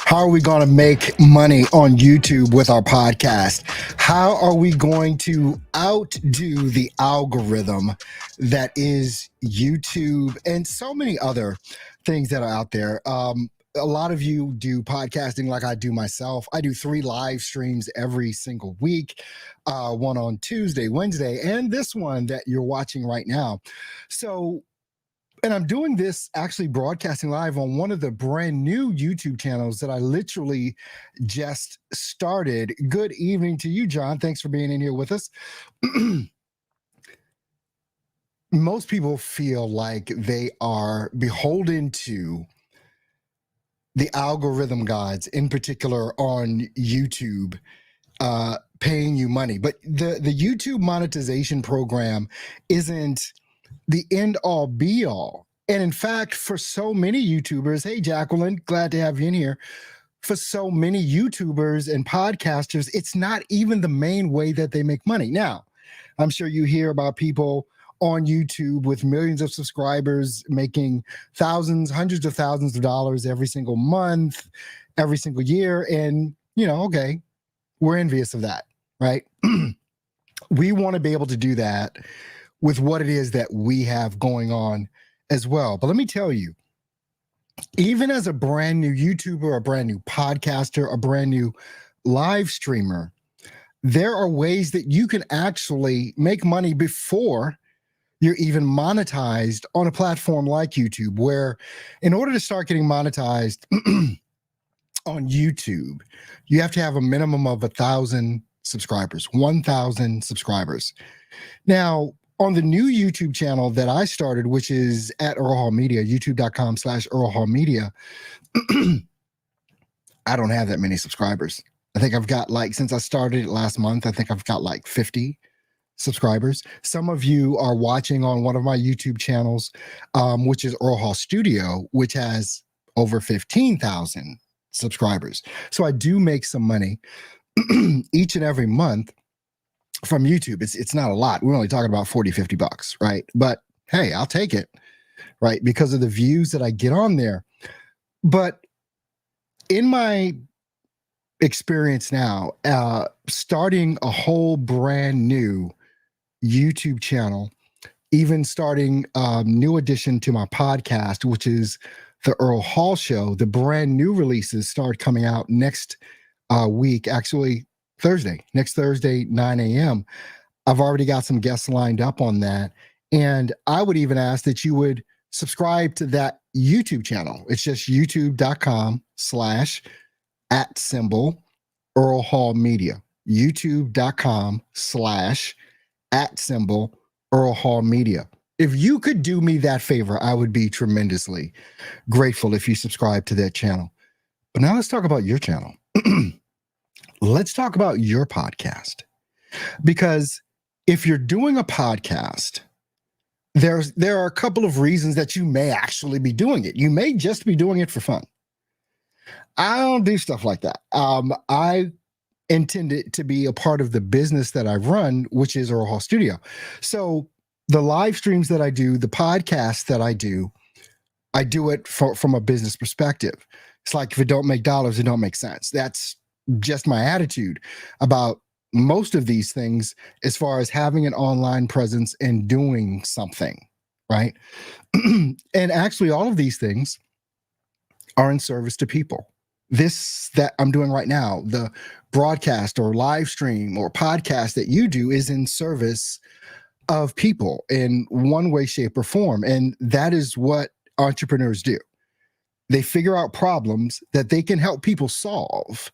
How are we going to make money on YouTube with our podcast? How are we going to outdo the algorithm that is YouTube and so many other things that are out there? A lot of you do podcasting like I do myself. I do 3 live streams every single week, one on Tuesday, Wednesday, and this one that you're watching right now. And I'm doing this actually broadcasting live on one of the brand new YouTube channels that I literally just started. Good evening to you, John. Thanks for being in here with us. Most people feel like they are beholden to the algorithm gods, in particular on YouTube, paying you money. But the YouTube monetization program isn't the end all be all. And in fact, for so many YouTubers, hey, Jacqueline, glad to have you in here. For so many YouTubers and podcasters, it's not even the main way that they make money. Now, I'm sure you hear about people on YouTube with millions of subscribers making thousands, hundreds of thousands of dollars every single month, every single year. And, okay, we're envious of that, right? We want to be able to do that with what it is that we have going on as well. But let me tell you, even as a brand new YouTuber, a brand new podcaster, a brand new live streamer, there are ways that you can actually make money before you're even monetized on a platform like YouTube, where in order to start getting monetized on YouTube, you have to have a minimum of 1,000 subscribers, 1,000 subscribers. Now, on the new YouTube channel that I started, which is at Earl Hall Media, youtube.com/Earl Hall Media, I don't have that many subscribers. I think I've got since I started it last month, I think I've got 50 subscribers. Some of you are watching on one of my YouTube channels, which is Earl Hall Studio, which has over 15,000 subscribers. So I do make some money each and every month from YouTube. It's not a lot. We're only talking about 40, 50 bucks, right? But hey, I'll take it, right? Because of the views that I get on there. But in my experience now, starting a whole brand new YouTube channel, even starting a new addition to my podcast, which is the Earl Hall Show, the brand new releases start coming out next week, actually next Thursday, 9 a.m. I've already got some guests lined up on that. And I would even ask that you would subscribe to that YouTube channel. It's just youtube.com/@Earl Hall Media. youtube.com/@Earl Hall Media. If you could do me that favor, I would be tremendously grateful if you subscribe to that channel. But now let's talk about your channel. Let's talk about your podcast. Because if you're doing a podcast, there are a couple of reasons that you may actually be doing it. You may just be doing it for fun. I don't do stuff like that. I intend it to be a part of the business that I run, which is Earl Hall Studio. So the live streams that I do, the podcasts that I do it from a business perspective. It's like, if it don't make dollars, it don't make sense. That's just my attitude about most of these things, as far as having an online presence and doing something, right? And actually, all of these things are in service to people. This that I'm doing right now, the broadcast or live stream or podcast that you do, is in service of people in one way, shape, or form. And that is what entrepreneurs do. They figure out problems that they can help people solve,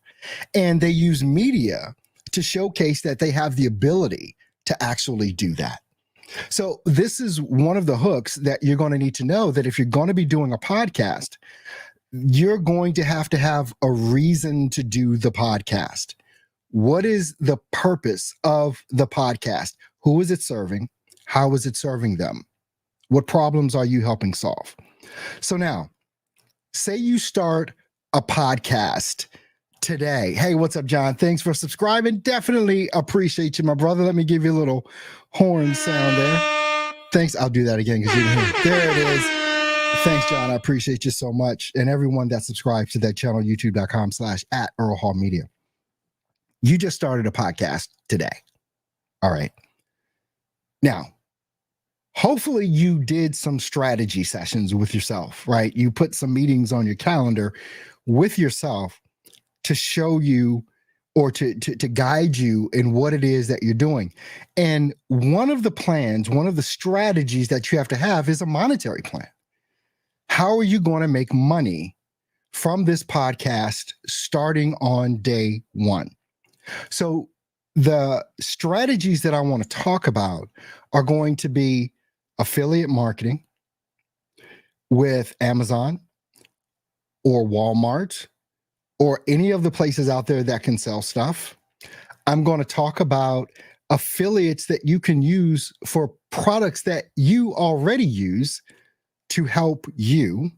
and they use media to showcase that they have the ability to actually do that. So this is one of the hooks that you're going to need to know, that if you're going to be doing a podcast, you're going to have a reason to do the podcast. What is the purpose of the podcast? Who is it serving? How is it serving them? What problems are you helping solve? So now, say you start a podcast today. Hey, what's up, John? Thanks for subscribing. Definitely appreciate you, my brother. Let me give you a little horn sound there. Thanks. I'll do that again because you didn't hear it. There it is. Thanks, John. I appreciate you so much. And everyone that subscribes to that channel, youtube.com/@EarlHallMedia. You just started a podcast today. All right. Now, hopefully you did some strategy sessions with yourself, right? You put some meetings on your calendar with yourself to show you or to guide you in what it is that you're doing. And one of the plans, one of the strategies that you have to have is a monetary plan. How are you going to make money from this podcast starting on day one? So the strategies that I want to talk about are going to be affiliate marketing with Amazon or Walmart or any of the places out there that can sell stuff. I'm going to talk about affiliates that you can use for products that you already use to help you.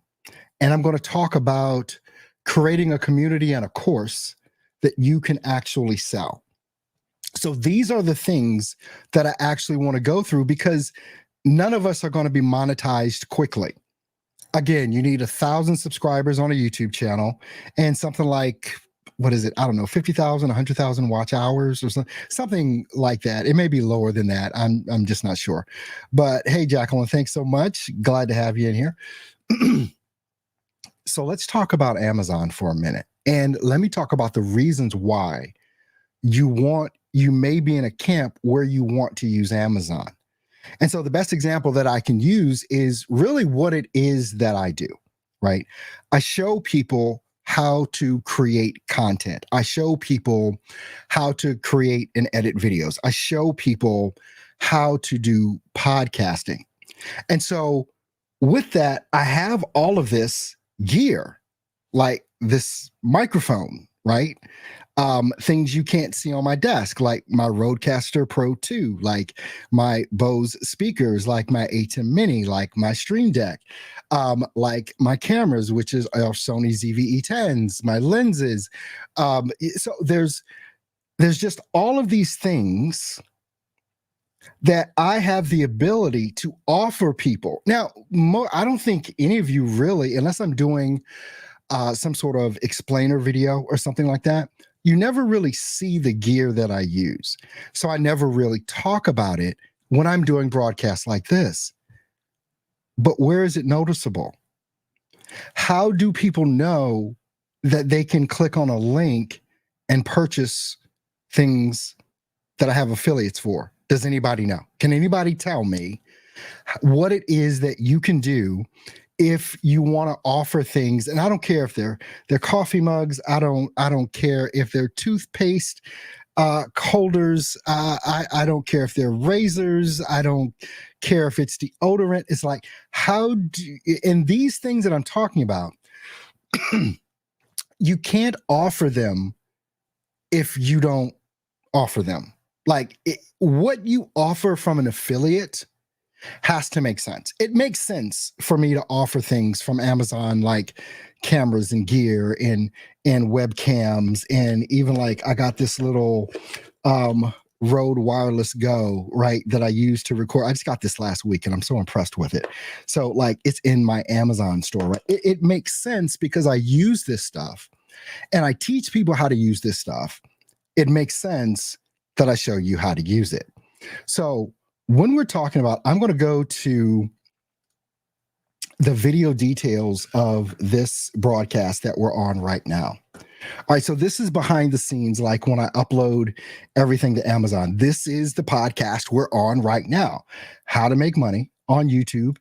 And I'm going to talk about creating a community and a course that you can actually sell. So these are the things that I actually want to go through because none of us are going to be monetized quickly. Again, you need 1,000 subscribers on a YouTube channel and something like, what is it? I don't know, 50,000, 100,000 watch hours or something like that. It may be lower than that. I'm just not sure. But hey, Jacqueline, thanks so much. Glad to have you in here. So let's talk about Amazon for a minute. And let me talk about the reasons why you may be in a camp where you want to use Amazon. And so the best example that I can use is really what it is that I do, right? I show people how to create content. I show people how to create and edit videos. I show people how to do podcasting. And so with that, I have all of this gear, like this microphone, right? Things you can't see on my desk, like my Rodecaster Pro 2, like my Bose speakers, like my ATEM Mini, like my Stream Deck, like my cameras, which is Sony ZV-E10s, my lenses. So there's just all of these things that I have the ability to offer people. Now, I don't think any of you really, unless I'm doing some sort of explainer video or something like that, you never really see the gear that I use. So I never really talk about it when I'm doing broadcasts like this. But where is it noticeable? How do people know that they can click on a link and purchase things that I have affiliates for? Does anybody know? Can anybody tell me what it is that you can do if you want to offer things? And I don't care if they're coffee mugs. I don't care if they're toothpaste holders. I don't care if they're razors. I don't care if it's deodorant. It's like, and these things that I'm talking about, you can't offer them if you don't offer them. Like what you offer from an affiliate has to make sense. It makes sense for me to offer things from Amazon, like cameras and gear and webcams, and even like I got this little Rode Wireless Go, right, that I use to record. I just got this last week and I'm so impressed with it. So like it's in my Amazon store, right? It makes sense because I use this stuff and I teach people how to use this stuff. It makes sense that I show you how to use it. So when we're talking about, I'm going to go to the video details of this broadcast that we're on right now. All right, so this is behind the scenes, like when I upload everything to Amazon. This is the podcast we're on right now. How to make money on YouTube,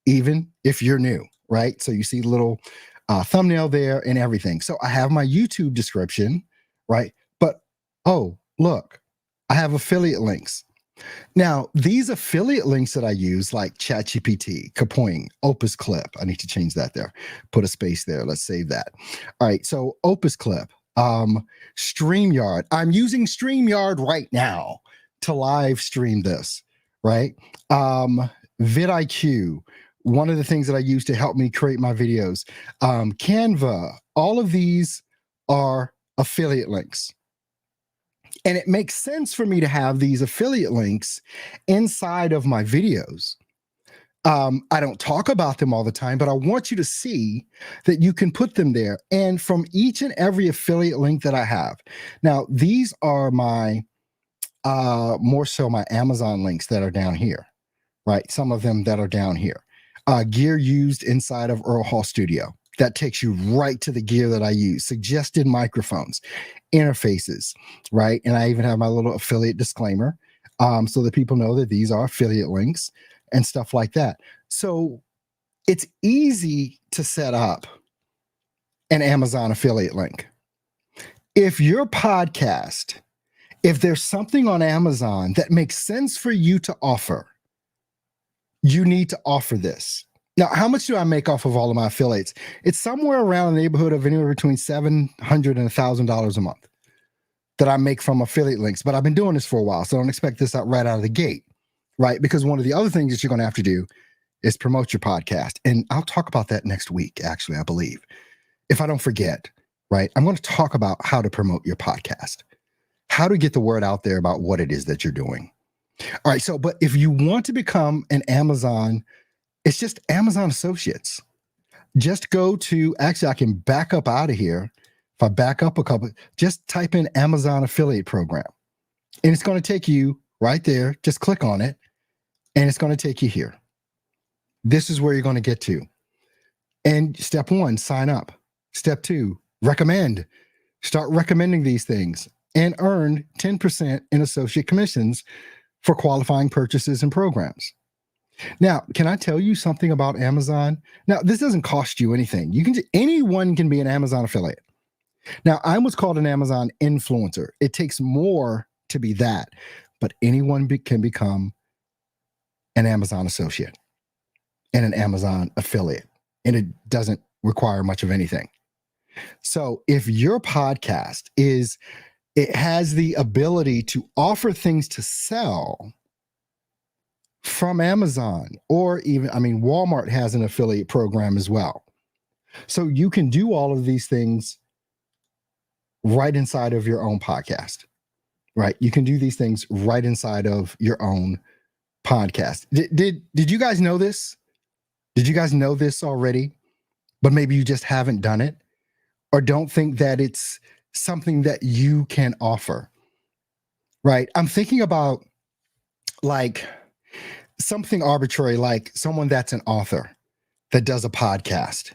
even if you're new, right? So you see the little thumbnail there and everything. So I have my YouTube description, right? But, oh, look, I have affiliate links. Now, these affiliate links that I use, like ChatGPT, Kapoing, Opus Clip, I need to change that there. Put a space there. Let's save that. All right, so Opus Clip, StreamYard. I'm using StreamYard right now to live stream this, right? vidIQ, one of the things that I use to help me create my videos. Canva, all of these are affiliate links. And it makes sense for me to have these affiliate links inside of my videos I don't talk about them all the time, but I want you to see that you can put them there. And from each and every affiliate link that I have. Now, these are my more so my Amazon links that are down here, right? Some of them that are down here. Gear used inside of Earl Hall Studio. That takes you right to the gear that I use. Suggested microphones, interfaces, right? And I even have my little affiliate disclaimer so that people know that these are affiliate links and stuff like that. So it's easy to set up an Amazon affiliate link. If your podcast, if there's something on Amazon that makes sense for you to offer, you need to offer this. Now, how much do I make off of all of my affiliates? It's somewhere around the neighborhood of anywhere between $700 and $1,000 a month that I make from affiliate links. But I've been doing this for a while, so don't expect this right out of the gate, right? Because one of the other things that you're going to have to do is promote your podcast. And I'll talk about that next week, actually, I believe. If I don't forget, right? I'm going to talk about how to promote your podcast, how to get the word out there about what it is that you're doing. All right. So, but if you want to become an Amazon, it's just Amazon Associates. Just go to, actually, I can back up out of here. If I back up a couple, just type in Amazon Affiliate Program. And it's going to take you right there. Just click on it. And it's going to take you here. This is where you're going to get to. And step 1, sign up. Step 2, recommend. Start recommending these things and earn 10% in associate commissions for qualifying purchases and programs. Now, can I tell you something about Amazon? Now, this doesn't cost you anything. Anyone can be an Amazon affiliate. Now, I'm what's called an Amazon influencer. It takes more to be that, but anyone can become an Amazon associate and an Amazon affiliate, and it doesn't require much of anything. So if your podcast it has the ability to offer things to sell from Amazon, or even, Walmart has an affiliate program as well. So you can do all of these things right inside of your own podcast, right? You can do these things right inside of your own podcast. Did you guys know this? Did you guys know this already? But maybe you just haven't done it or don't think that it's something that you can offer, right? I'm thinking about like something arbitrary, like someone that's an author that does a podcast.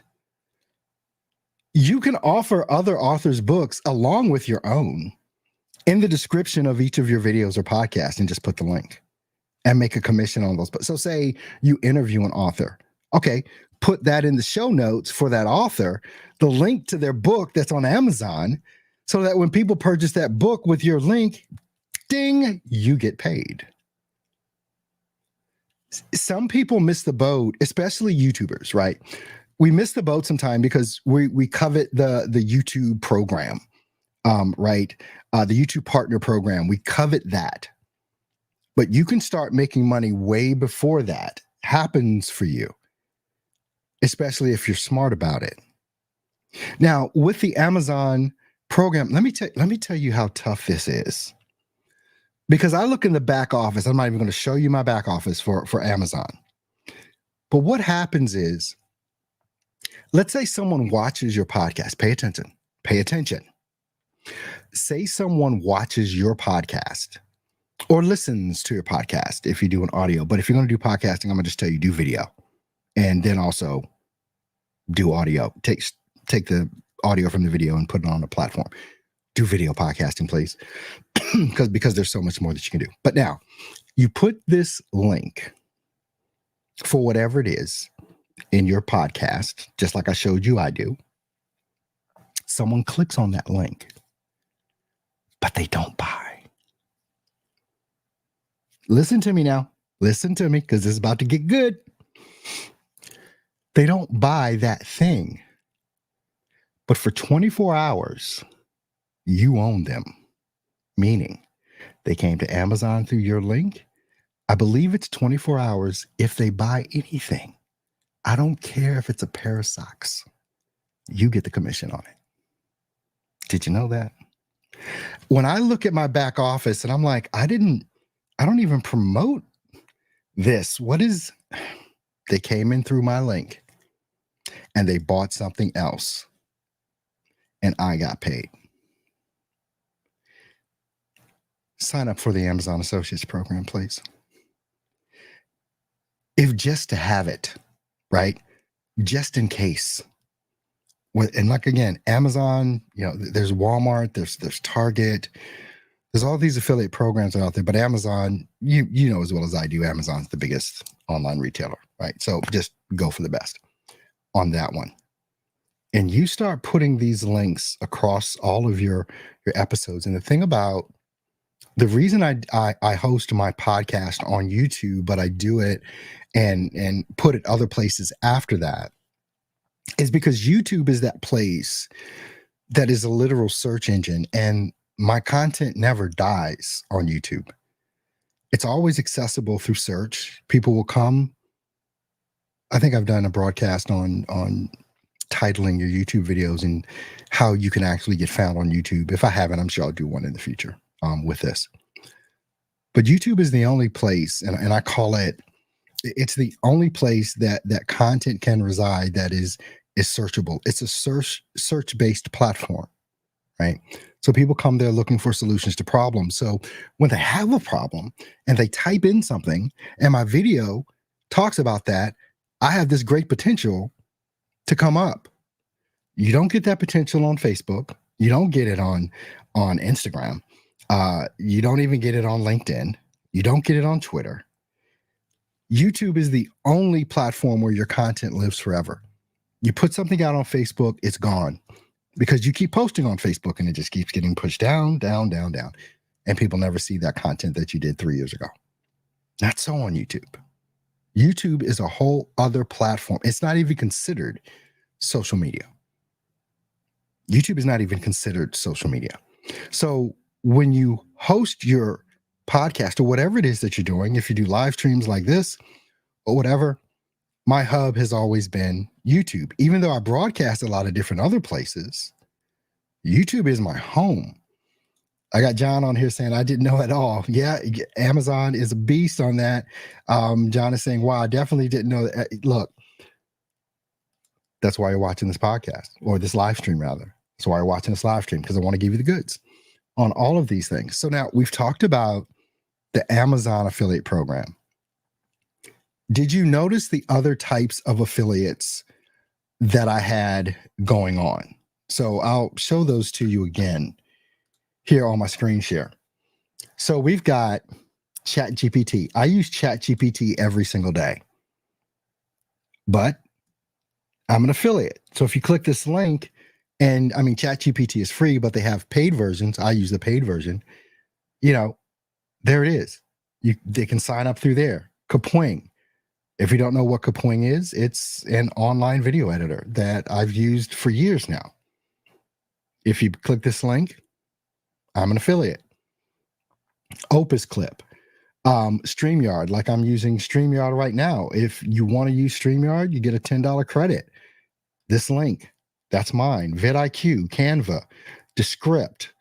You can offer other authors' books along with your own in the description of each of your videos or podcasts and just put the link and make a commission on those. So say you interview an author. Okay, put that in the show notes for that author, the link to their book that's on Amazon, so that when people purchase that book with your link, ding, you get paid. Some people miss the boat, especially YouTubers, right? We miss the boat sometimes because we covet the YouTube program, right? The YouTube partner program. We covet that. But you can start making money way before that happens for you, especially if you're smart about it. Now, with the Amazon program, let me tell you how tough this is. Because I look in the back office, I'm not even going to show you my back office for Amazon. But what happens is, let's say someone watches your podcast. Pay attention. Pay attention. Say someone watches your podcast or listens to your podcast if you do an audio. But if you're going to do podcasting, I'm going to just tell you do video and then also do audio. Take the audio from the video and put it on a platform. Do video podcasting, please. because there's so much more that you can do. But now you put this link for whatever it is in your podcast, just like I showed you I do. Someone clicks on that link, but they don't buy. Listen to me now. Listen to me, because this is about to get good. They don't buy that thing. But for 24 hours, you own them. Meaning they came to Amazon through your link. I believe it's 24 hours if they buy anything. I don't care if it's a pair of socks. You get the commission on it. Did you know that? When I look at my back office and I'm like, I don't even promote this. They came in through my link and they bought something else and I got paid. Sign up for the Amazon Associates program, please. If just to have it, right? Just in case. And like, again, Amazon, there's Walmart, there's Target, there's all these affiliate programs out there, but Amazon, you know as well as I do, Amazon's the biggest online retailer, right? So just go for the best on that one. And you start putting these links across all of your episodes. And the thing about the reason I host my podcast on YouTube, but I do it and put it other places after that, is because YouTube is that place that is a literal search engine, and my content never dies on YouTube. It's always accessible through search. People will come. I think I've done a broadcast on titling your YouTube videos and how you can actually get found on YouTube. If I haven't, I'm sure I'll do one in the future with this. But YouTube is the only place, and I call it's the only place that content can reside that is searchable. It's a search-based platform, right? So people come there looking for solutions to problems. So when they have a problem and they type in something and my video talks about that, I have this great potential to come up. You don't get that potential on Facebook. You don't get it on Instagram. You don't even get it on LinkedIn. You don't get it on Twitter. YouTube is the only platform where your content lives forever. You put something out on Facebook, it's gone because you keep posting on Facebook and it just keeps getting pushed down, down, down, down. And people never see that content that you did 3 years ago. Not so on YouTube. YouTube is a whole other platform. It's not even considered social media. YouTube is not even considered social media. So when you host your podcast or whatever it is that you're doing, if you do live streams like this or whatever, my hub has always been YouTube. Even though I broadcast a lot of different other places, YouTube is my home. I got John on here saying I didn't know at all. Yeah, Amazon is a beast on that. John is saying, wow, I definitely didn't know that. Look, that's why you're watching this podcast, or this live stream rather. That's why you're watching this live stream, because I want to give you the goods on all of these things. So now we've talked about the Amazon affiliate program. Did you notice the other types of affiliates that I had going on? So I'll show those to you again here on my screen share. So we've got ChatGPT. I use ChatGPT every single day, but I'm an affiliate. So if you click this link, and I mean, ChatGPT is free, but they have paid versions. I use the paid version. There it is. They can sign up through there. Kapwing. If you don't know what Kapwing is, it's an online video editor that I've used for years now. If you click this link, I'm an affiliate. Opus Clip. StreamYard, like I'm using StreamYard right now. If you want to use StreamYard, you get a $10 credit. This link, that's mine. vidIQ, Canva, Descript,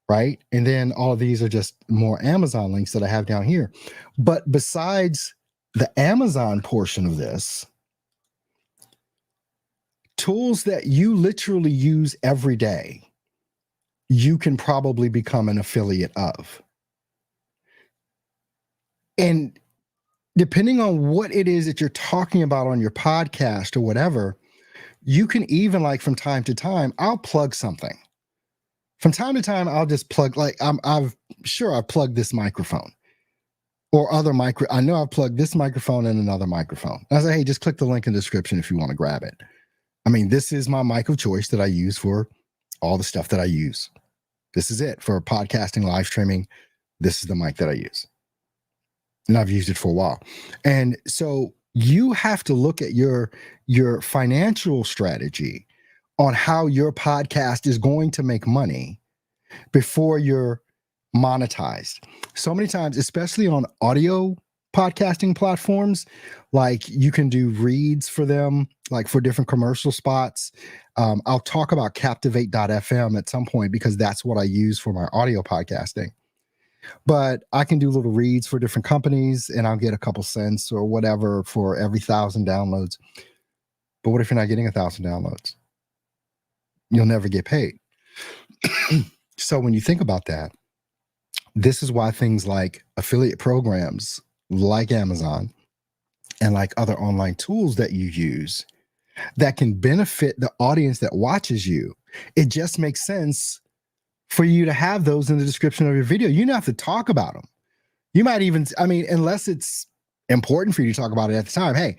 right? And then all of these are just more Amazon links that I have down here. But besides the Amazon portion of this, tools that you literally use every day, you can probably become an affiliate of. And depending on what it is that you're talking about on your podcast or whatever, you can even, like, from time to time, I'll plug something. From time to time, I'll just plug, like, I've plugged this microphone or other I know I've plugged this microphone and another microphone. I say, hey, just click the link in the description if you want to grab it. I mean, this is my mic of choice that I use for all the stuff that I use. This is it for podcasting, live streaming. This is the mic that I use. And I've used it for a while. And so you have to look at your financial strategy on how your podcast is going to make money before you're monetized. So many times, especially on audio podcasting platforms, like you can do reads for them, like for different commercial spots. I'll talk about Captivate.fm at some point because that's what I use for my audio podcasting. but I can do little reads for different companies and I'll get a couple cents or whatever for every 1,000 downloads. But what if you're not getting 1,000 downloads? You'll never get paid. So when you think about that, this is why things like affiliate programs like Amazon and like other online tools that you use that can benefit the audience that watches you, it just makes sense for you to have those in the description of your video. You don't have to talk about them. You might even, unless it's important for you to talk about it at the time. Hey,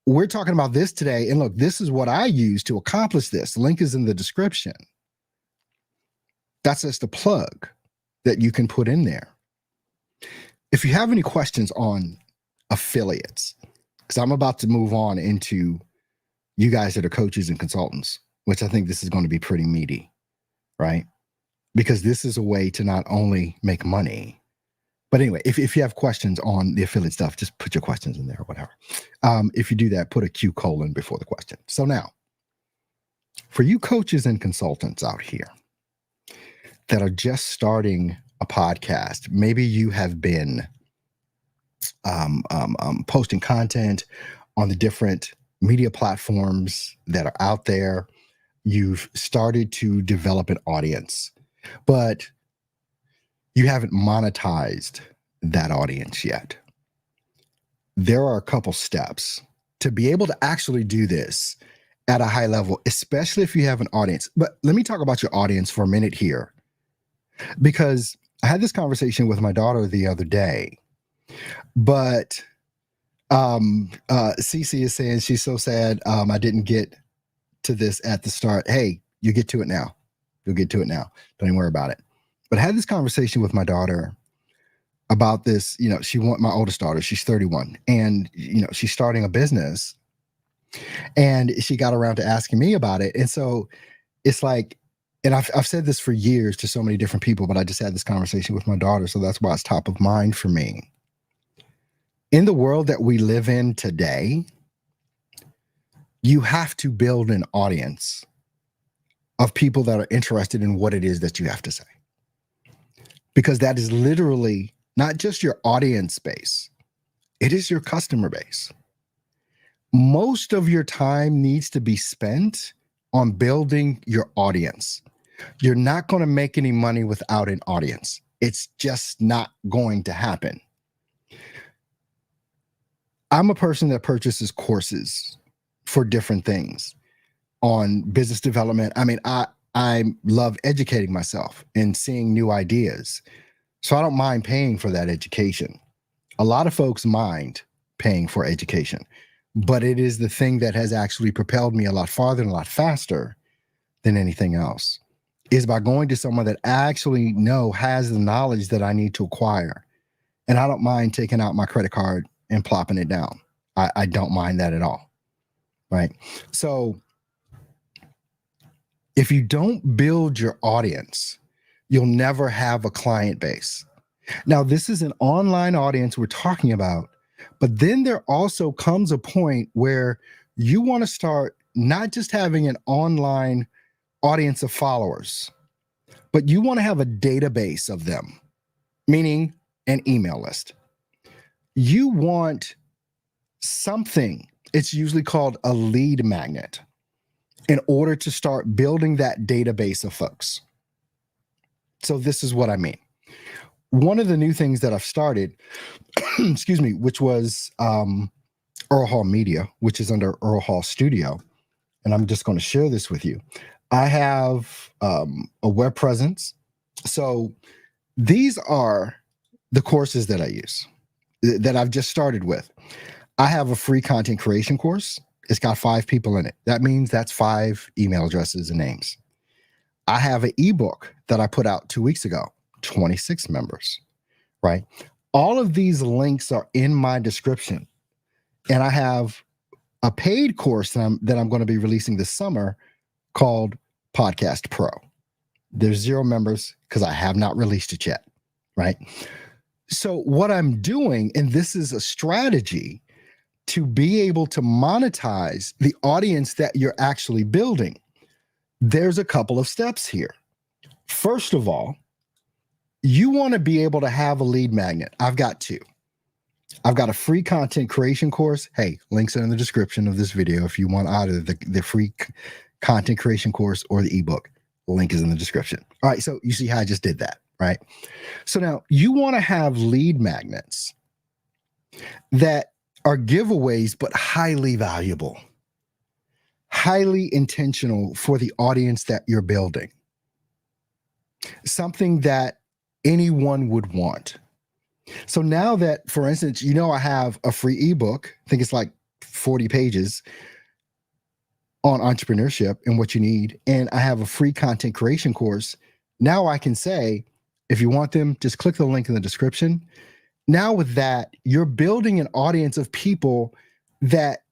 we're talking about this today. And look, this is what I use to accomplish this. Link is in the description. That's just a plug that you can put in there. If you have any questions on affiliates, because I'm about to move on into you guys that are coaches and consultants, which I think this is going to be pretty meaty, right? Because this is a way to not only make money, but anyway, if you have questions on the affiliate stuff, just put your questions in there or whatever. If you do that, put a Q colon before the question. So now, for you coaches and consultants out here that are just starting a podcast, maybe you have been posting content on the different media platforms that are out there. You've started to develop an audience, but you haven't monetized that audience yet. There are a couple steps to be able to actually do this at a high level, especially if you have an audience. But let me talk about your audience for a minute here, because I had this conversation with my daughter the other day, but Cece is saying she's so sad I didn't get to this at the start. Hey, you get to it now. You'll get to it now. Don't even worry about it. But I had this conversation with my daughter about this. My oldest daughter, she's 31, and she's starting a business, and she got around to asking me about it. And so it's like, and I've said this for years to so many different people, but I just had this conversation with my daughter, so that's why it's top of mind for me. In the world that we live in today, you have to build an audience of people that are interested in what it is that you have to say. Because that is literally not just your audience base, it is your customer base. Most of your time needs to be spent on building your audience. You're not going to make any money without an audience. It's just not going to happen. I'm a person that purchases courses for different things on business development. I love educating myself and seeing new ideas. So I don't mind paying for that education. A lot of folks mind paying for education, but it is the thing that has actually propelled me a lot farther and a lot faster than anything else, is by going to someone that actually has the knowledge that I need to acquire. And I don't mind taking out my credit card and plopping it down. I don't mind that at all, right? So if you don't build your audience, you'll never have a client base. Now, this is an online audience we're talking about, but then there also comes a point where you want to start not just having an online audience of followers, but you want to have a database of them, meaning an email list. You want something, it's usually called a lead magnet, in order to start building that database of folks. So this is what I mean. One of the new things that I've started, excuse me, which was Earl Hall Media, which is under Earl Hall Studio. And I'm just going to share this with you. I have a web presence. So these are the courses that I use, that I've just started with. I have a free content creation course. It's got 5 people in it. That means that's 5 email addresses and names. I have an ebook that I put out 2 weeks ago, 26 members, right? All of these links are in my description. And I have a paid course that I'm going to be releasing this summer called Podcast Pro. There's 0 members because I have not released it yet, right? So what I'm doing, and this is a strategy to be able to monetize the audience that you're actually building, there's a couple of steps here. First of all, You want to be able to have a lead magnet. I've got two. I've got a free content creation course. Hey, links are in the description of this video if you want either the free content creation course or the ebook. Link is in the description. All right, so you see how I just did that, right? So now you want to have lead magnets that are giveaways, but highly valuable, highly intentional for the audience that you're building. Something that anyone would want. So now that, for instance, I have a free ebook, I think it's like 40 pages on entrepreneurship and what you need, and I have a free content creation course. Now I can say, if you want them, just click the link in the description. Now with that, you're building an audience of people that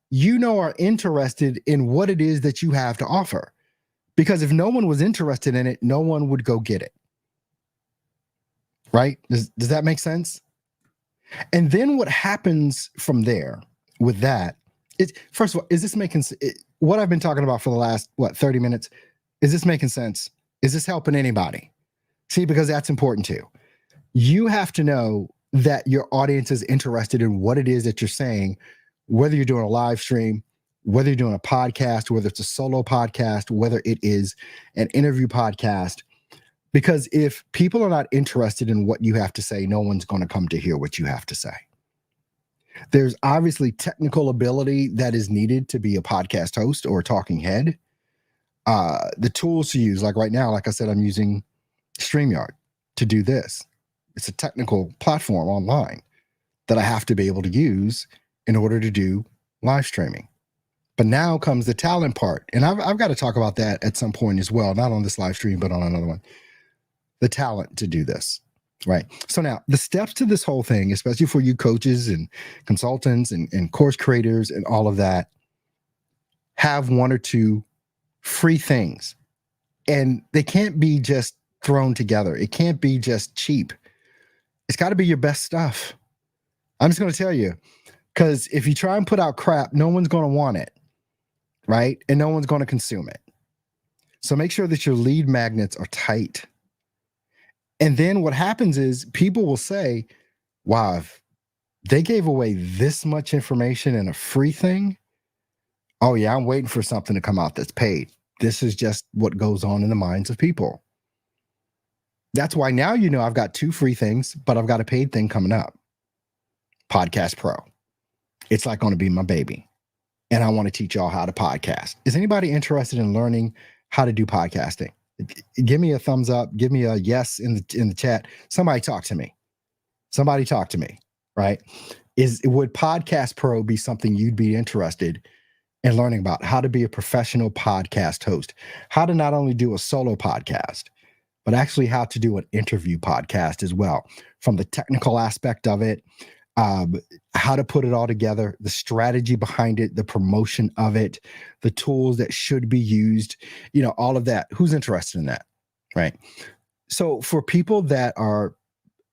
are interested in what it is that you have to offer. Because if no one was interested in it, no one would go get it. Right? Does that make sense? And then what happens from there with that is, first of all, is this making what I've been talking about for the last, 30 minutes? Is this making sense? Is this helping anybody? See, because that's important too. You have to know that your audience is interested in what it is that you're saying, whether you're doing a live stream, whether you're doing a podcast, whether it's a solo podcast, whether it is an interview podcast. Because if people are not interested in what you have to say, no one's going to come to hear what you have to say. There's obviously technical ability that is needed to be a podcast host or a talking head. The tools to use, like right now, like I said, I'm using StreamYard to do this. It's a technical platform online that I have to be able to use in order to do live streaming. But now comes the talent part. And I've got to talk about that at some point as well, not on this live stream, but on another one. The talent to do this, right? So now the steps to this whole thing, especially for you coaches and consultants and course creators and all of that, have one or two free things. And they can't be just thrown together. It can't be just cheap. It's got to be your best stuff. I'm just going to tell you, because if you try and put out crap, no one's going to want it, right? And no one's going to consume it. So make sure that your lead magnets are tight. And then what happens is people will say, wow, if they gave away this much information in a free thing, oh yeah, I'm waiting for something to come out that's paid. This is just what goes on in the minds of people. That's why now I've got two free things, but I've got a paid thing coming up. Podcast Pro. It's like going to be my baby. And I want to teach y'all how to podcast. Is anybody interested in learning how to do podcasting? Give me a thumbs up. Give me a yes in the chat. Somebody talk to me. Somebody talk to me, right? Would Podcast Pro be something you'd be interested in learning about? How to be a professional podcast host, how to not only do a solo podcast, but actually how to do an interview podcast as well, from the technical aspect of it, how to put it all together, the strategy behind it, the promotion of it, the tools that should be used, all of that. Who's interested in that, right? So for people that are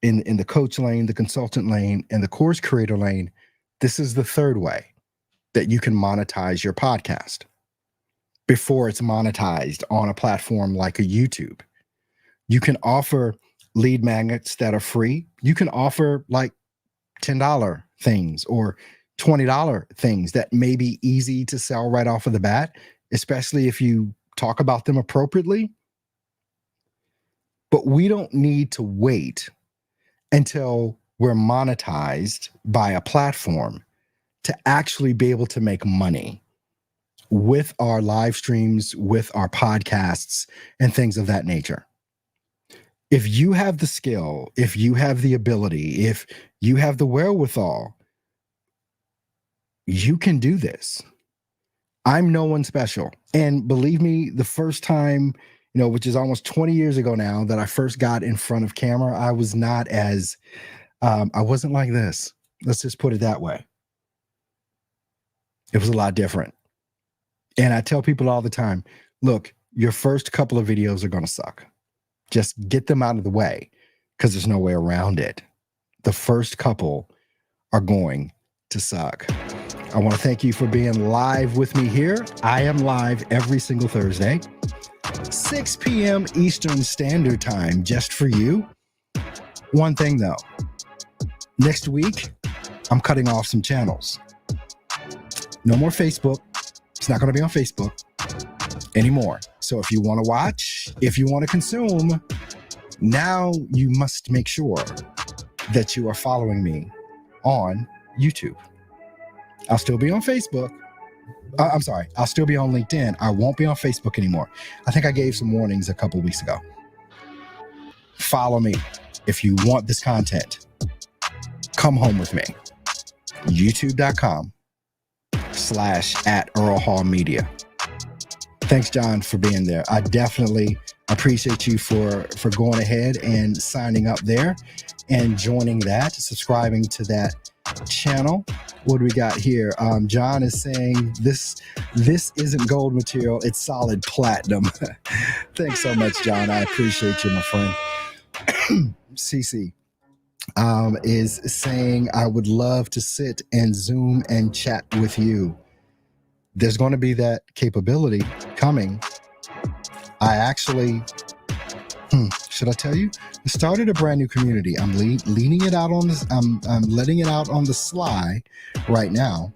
in the coach lane, the consultant lane, and the course creator lane, this is the third way that you can monetize your podcast before it's monetized on a platform like a YouTube. You can offer lead magnets that are free. You can offer like $10 things or $20 things that may be easy to sell right off of the bat, especially if you talk about them appropriately. But we don't need to wait until we're monetized by a platform to actually be able to make money with our live streams, with our podcasts, and things of that nature. If you have the skill, if you have the ability, if you have the wherewithal, you can do this. I'm no one special. And believe me, the first time, which is almost 20 years ago now, that I first got in front of camera, I was not as, I wasn't like this. Let's just put it that way. It was a lot different. And I tell people all the time, look, your first couple of videos are going to suck. Just get them out of the way because there's no way around it. The first couple are going to suck. I want to thank you for being live with me here. I am live every single Thursday, 6 p.m. Eastern Standard Time, just for you. One thing though, next week, I'm cutting off some channels. No more Facebook. It's not going to be on Facebook anymore. So if you want to watch, if you want to consume, now you must make sure that you are following me on YouTube. I'll still be on Facebook. I'm sorry. I'll still be on LinkedIn. I won't be on Facebook anymore. I think I gave some warnings a couple weeks ago. Follow me. If you want this content, come home with me. youtube.com/@EarlHallMedia. Thanks, John, for being there. I definitely appreciate you for going ahead and signing up there and joining that, subscribing to that channel. What do we got here? John is saying this isn't gold material, it's solid platinum. Thanks so much, John. I appreciate you, my friend. CC is saying, I would love to sit and Zoom and chat with you. There's going to be that capability coming. I actually, should I tell you? I started a brand new community. I'm leaning it out on this. I'm letting it out on the sly right now.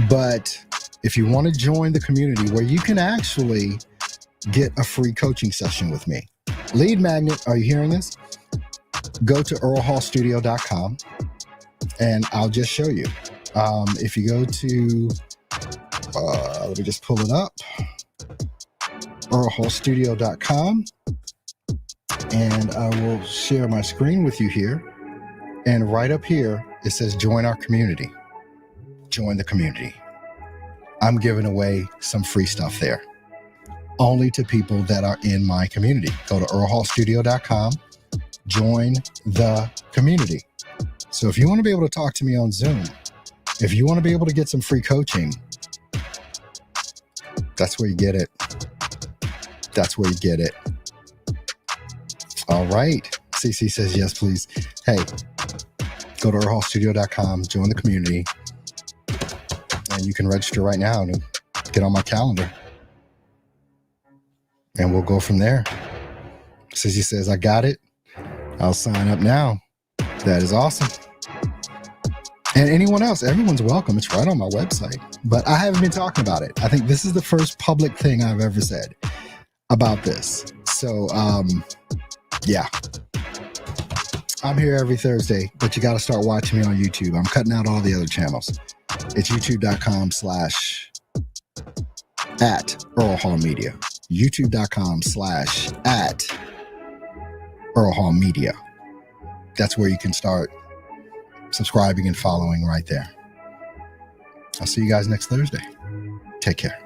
But if you want to join the community where you can actually get a free coaching session with me, lead magnet, are you hearing this? Go to earlhallstudio.com and I'll just show you. If you go to, let me just pull it up, earlhallstudio.com, and I will share my screen with you here. And right up here, it says join our community. Join the community. I'm giving away some free stuff there, only to people that are in my community. Go to earlhallstudio.com, join the community. So if you want to be able to talk to me on Zoom, if you want to be able to get some free coaching, that's where you get it. That's where you get it. All right. CC says, yes, please. Hey, go to earlhallstudio.com, join the community, and you can register right now and get on my calendar. And we'll go from there. CC says, I got it. I'll sign up now. That is awesome. And anyone else, everyone's welcome. It's right on my website. But I haven't been talking about it. I think this is the first public thing I've ever said about this. So, yeah. I'm here every Thursday, but you got to start watching me on YouTube. I'm cutting out all the other channels. It's youtube.com/@EarlHallMedia. youtube.com/@EarlHallMedia. That's where you can start subscribing and following right there. I'll see you guys next Thursday. Take care.